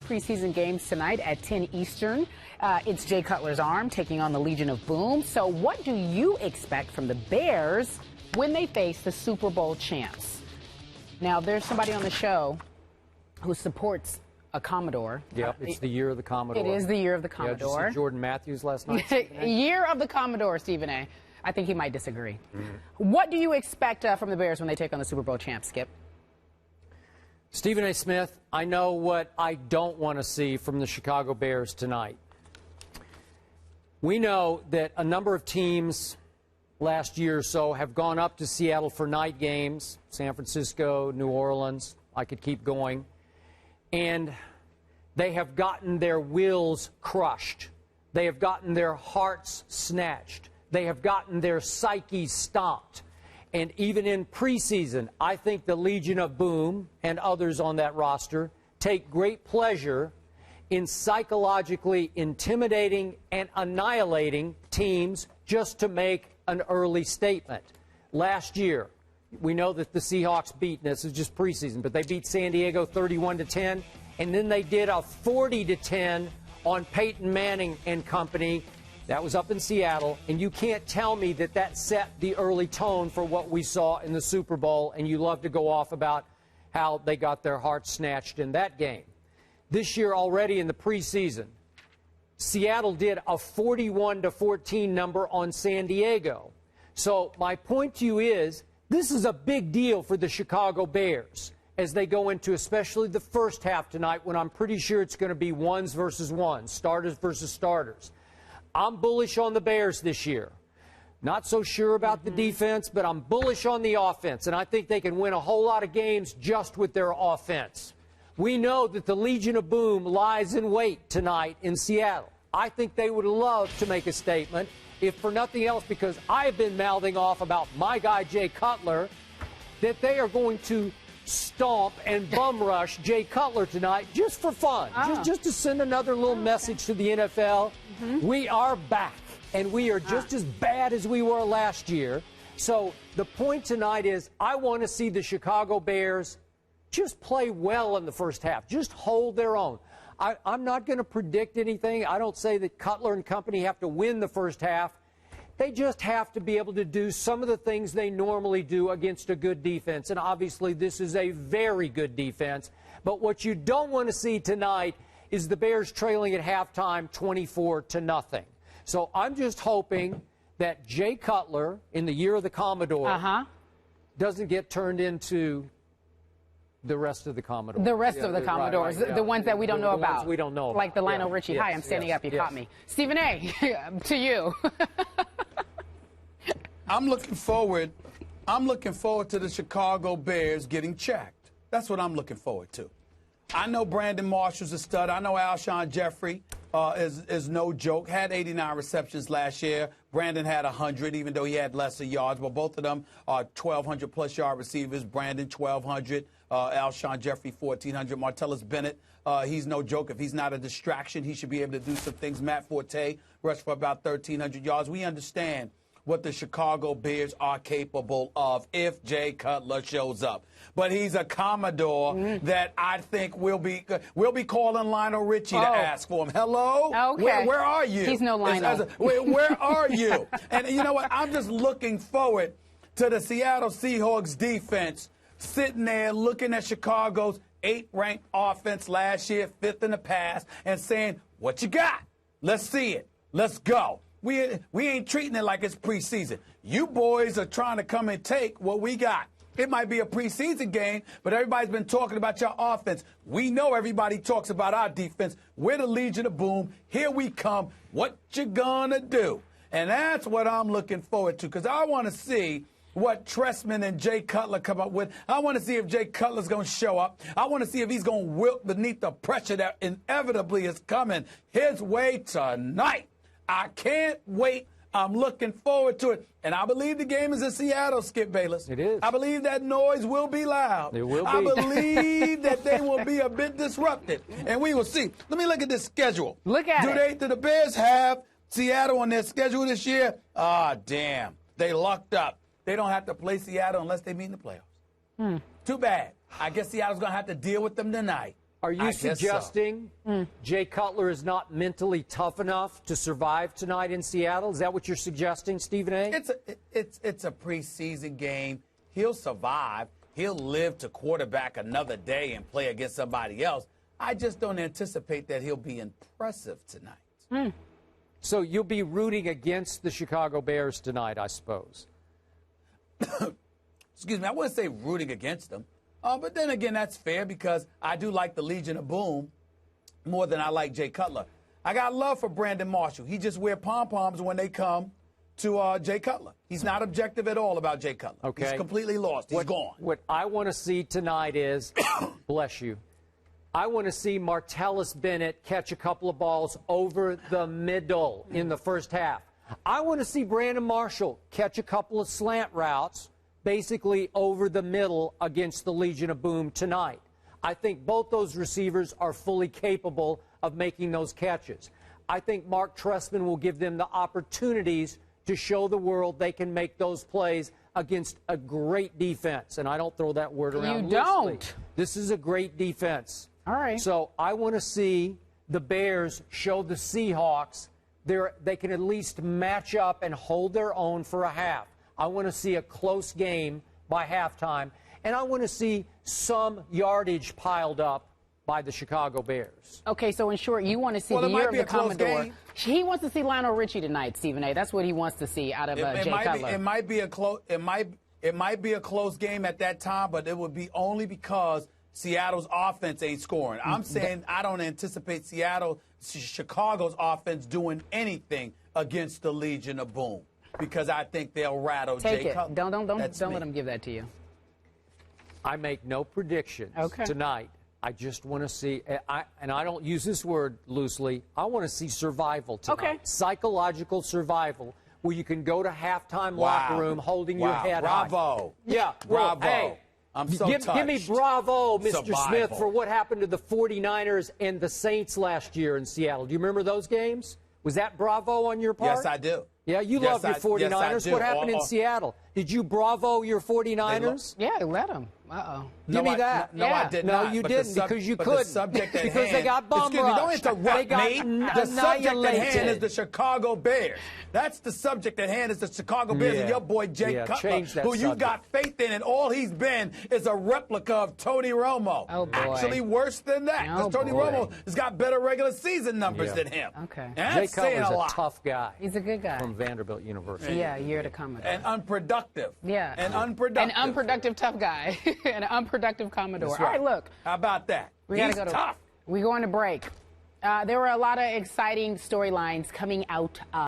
preseason games tonight at 10 Eastern. It's Jay Cutler's Arm taking on the Legion of Boom. So what do you expect from the Bears when they face the Super Bowl champs? Now, there's somebody on the show who supports a Commodore. Yeah, it's the year of the Commodore. It is the year of the Commodore. Yeah, did you see Jordan Matthews last night? Year of the Commodore, Stephen A. I think he might disagree. What do you expect from the Bears when they take on the Super Bowl champs, Skip? Stephen A. Smith, I know what I don't want to see from the Chicago Bears tonight. We know that a number of teams last year or so have gone up to Seattle for night games, San Francisco, New Orleans, I could keep going, and they have gotten their wills crushed. They have gotten their hearts snatched. They have gotten their psyches stomped. And even in preseason, I think the Legion of Boom and others on that roster take great pleasure in psychologically intimidating and annihilating teams just to make an early statement. Last year, we know that the Seahawks beat, and this is just preseason, but they beat San Diego 31-10, and then they did a 40-10 on Peyton Manning and company. That was up in Seattle, and you can't tell me that that set the early tone for what we saw in the Super Bowl, and you love to go off about how they got their hearts snatched in that game. This year already in the preseason, Seattle did a 41-14 number on San Diego. So my point to you is, this is a big deal for the Chicago Bears as they go into especially the first half tonight, when I'm pretty sure it's going to be ones versus ones, starters versus starters. I'm bullish on the Bears this year. Not so sure about the defense, but I'm bullish on the offense, and I think they can win a whole lot of games just with their offense. We know that the Legion of Boom lies in wait tonight in Seattle. I think they would love to make a statement, if for nothing else, because I've been mouthing off about my guy Jay Cutler, that they are going to stomp and bum rush Jay Cutler tonight just for fun, just to send another little message to the NFL. We are back, and we are just as bad as we were last year. So the point tonight is, I want to see the Chicago Bears just play well in the first half, just hold their own. I'm not going to predict anything. I don't say that Cutler and company have to win the first half. They just have to be able to do some of the things they normally do against a good defense. And obviously this is a very good defense. But what you don't want to see tonight is the Bears trailing at halftime 24-0. So I'm just hoping that Jay Cutler, in the year of the Commodore, doesn't get turned into the rest of the Commodores. The rest of the Commodores, the ones that we don't know about. We don't know about. Like the Lionel Richie. Hi, I'm standing up. You caught me. Stephen A., to you. I'm looking forward to the Chicago Bears getting checked. That's what I'm looking forward to. I know Brandon Marshall's a stud. I know Alshon Jeffrey is no joke. Had 89 receptions last year. Brandon had 100, even though he had lesser yards. But both of them are 1,200-plus yard receivers. Brandon, 1,200. Alshon Jeffrey, 1,400. Martellus Bennett, he's no joke. If he's not a distraction, he should be able to do some things. Matt Forte rushed for about 1,300 yards. We understand what the Chicago Bears are capable of if Jay Cutler shows up. But he's a Commodore that I think we'll be calling Lionel Richie to ask for him. Hello? Okay. Where are you? He's no Lionel. Where are you? And you know what? I'm just looking forward to the Seattle Seahawks defense sitting there looking at Chicago's 8th-ranked offense last year, 5th in the pass, and saying, what you got? Let's see it. Let's go. We ain't treating it like it's preseason. You boys are trying to come and take what we got. It might be a preseason game, but everybody's been talking about your offense. We know everybody talks about our defense. We're the Legion of Boom. Here we come. What you gonna do? And that's what I'm looking forward to, because I want to see what Tressman and Jay Cutler come up with. I want to see if Jay Cutler's going to show up. I want to see if he's going to wilt beneath the pressure that inevitably is coming his way tonight. I can't wait. I'm looking forward to it. And I believe the game is in Seattle, Skip Bayless. It is. I believe that noise will be loud. It will be. I believe that they will be a bit disrupted. And we will see. Let me look at this schedule. Look at it. Do the Bears have Seattle on their schedule this year? Ah, damn. They lucked up. They don't have to play Seattle unless they meet in the playoffs. Too bad. I guess Seattle's going to have to deal with them tonight. Are you suggesting Jay Cutler is not mentally tough enough to survive tonight in Seattle? Is that what you're suggesting, Stephen A? It's a preseason game. He'll survive. He'll live to quarterback another day and play against somebody else. I just don't anticipate that he'll be impressive tonight. So you'll be rooting against the Chicago Bears tonight, I suppose. Excuse me, I wouldn't say rooting against them. But then again, that's fair because I do like the Legion of Boom more than I like Jay Cutler. I got love for Brandon Marshall. He just wear pom-poms when they come to Jay Cutler. He's not objective at all about Jay Cutler. Okay. He's completely lost. He's gone. What I want to see tonight is, bless you, I want to see Martellus Bennett catch a couple of balls over the middle in the first half. I want to see Brandon Marshall catch a couple of slant routes basically over the middle against the Legion of Boom tonight. I think both those receivers are fully capable of making those catches. I think Mark Trestman will give them the opportunities to show the world they can make those plays against a great defense. And I don't throw that word around loosely. Don't. This is a great defense. All right. So I want to see the Bears show the Seahawks they can at least match up and hold their own for a half. I want to see a close game by halftime, and I want to see some yardage piled up by the Chicago Bears. Okay, so in short, you want to see the year of the Commodore. Game. He wants to see Lionel Richie tonight, Stephen A. That's what he wants to see out of Jay Cutler. It might be a close. It might be a close game at that time, but it would be only because Seattle's offense ain't scoring. I'm saying I don't anticipate Chicago's offense doing anything against the Legion of Boom because I think they'll rattle Jay Cutler. Don't let them give that to you. I make no predictions tonight. I just want to see, and I don't use this word loosely, I want to see survival tonight. Okay. Psychological survival, where you can go to halftime locker room holding your head high. Bravo. Yeah. Bravo. Hey, I'm so touched. Give me bravo, Mr. Survival. Smith, for what happened to the 49ers and the Saints last year in Seattle. Do you remember those games? Was that bravo on your part? Yes, I do. Yeah, you love your 49ers. Yes, what happened in Seattle? Did you bravo your 49ers? Yeah, let them. Uh-oh. Give me that. No, I did not. No, you didn't because you couldn't. The subject at because hand, they got bum rushed. Don't interrupt me. The subject at hand is the Chicago Bears. That's the subject at hand is the Chicago Bears and your boy Jay Cutler, who you got faith in, and all he's been is a replica of Tony Romo. Oh, boy. Actually, worse than that, because Tony Romo has got better regular season numbers than him. Okay. Jay Cutler's a tough guy. He's a good guy. From Vanderbilt University. Yeah, a year to come. And unproductive. Yeah. And unproductive. An unproductive tough guy. An unproductive Commodore. That's right. All right, look. How about that? He's tough. We're going to break. There were a lot of exciting storylines coming out